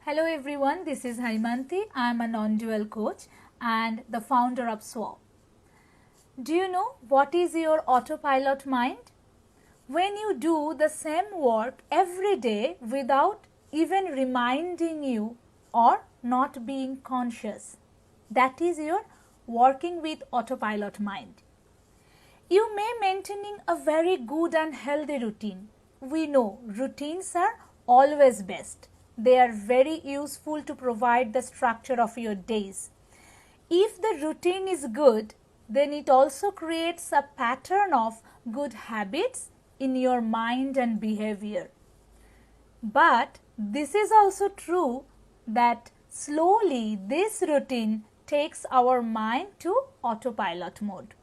Hello everyone, this is Harimanti. I am a non-dual coach and the founder of SWAP. Do you know what is your autopilot mind? When you do the same work every day without even reminding you or not being conscious, that is your working with autopilot mind. You may maintaining a very good and healthy routine. We know routines are always best. They are very useful to provide the structure of your days. If the routine is good, then it also creates a pattern of good habits in your mind and behavior. But this is also true that slowly this routine takes our mind to autopilot mode.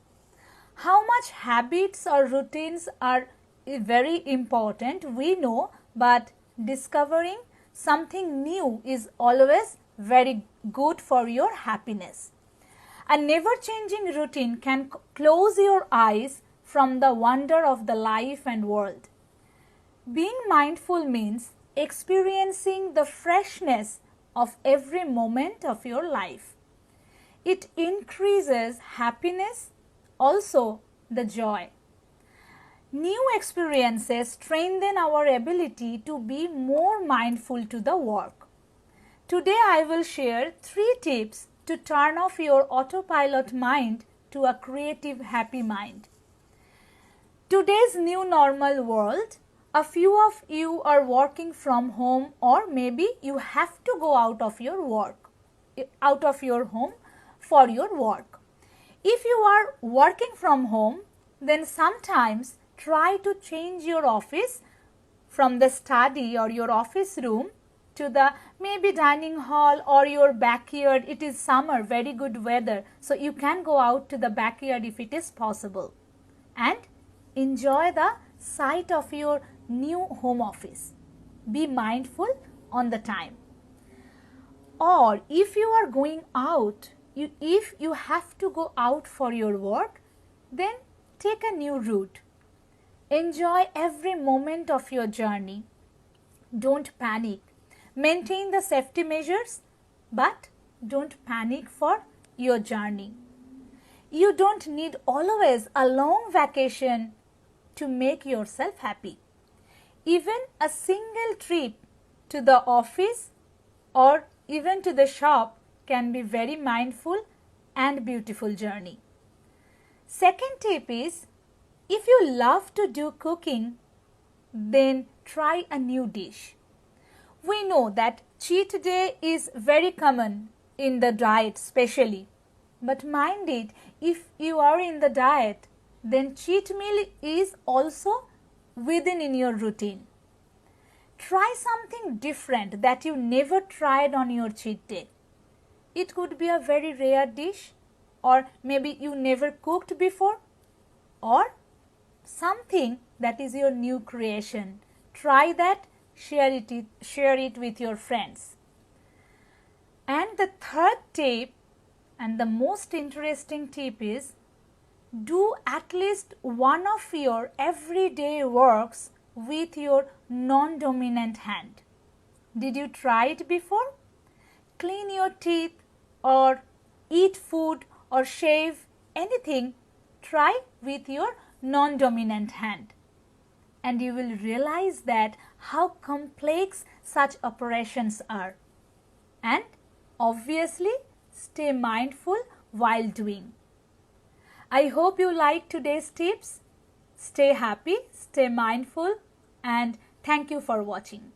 How much habits or routines are very important, we know, but discovering something new is always very good for your happiness. A never-changing routine can close your eyes from the wonder of the life and world. Being mindful means experiencing the freshness of every moment of your life. It increases happiness, also the joy. New experiences strengthen our ability to be more mindful to the work. Today I will share 3 tips to turn off your autopilot mind to a creative, happy mind. Today's new normal world, a few of you are working from home or maybe you have to go out of your home for your work. If you are working from home, then sometimes try to change your office from the study or your office room to the maybe dining hall or your backyard. It is summer, very good weather, so you can go out to the backyard if it is possible and enjoy the sight of your new home office. Be mindful on the time. Or if you are going out, if you have to go out for your work, then take a new route. Enjoy every moment of your journey. Don't panic. Maintain the safety measures, but don't panic for your journey. You don't need always a long vacation to make yourself happy. Even a single trip to the office or even to the shop can be very mindful and beautiful journey. Second tip is, if you love to do cooking, then try a new dish. We know that cheat day is very common in the diet especially. But mind it, if you are in the diet, then cheat meal is also within in your routine. Try something different that you never tried on your cheat day. It could be a very rare dish, or maybe you never cooked before, or something that is your new creation. Try that, share it with your friends. And the third tip and the most interesting tip is, do at least one of your everyday works with your non-dominant hand. Did you try it before? Clean your teeth or eat food or shave, anything, try with your non-dominant hand. And you will realize that how complex such operations are. And obviously, stay mindful while doing. I hope you liked today's tips. Stay happy, stay mindful, and thank you for watching.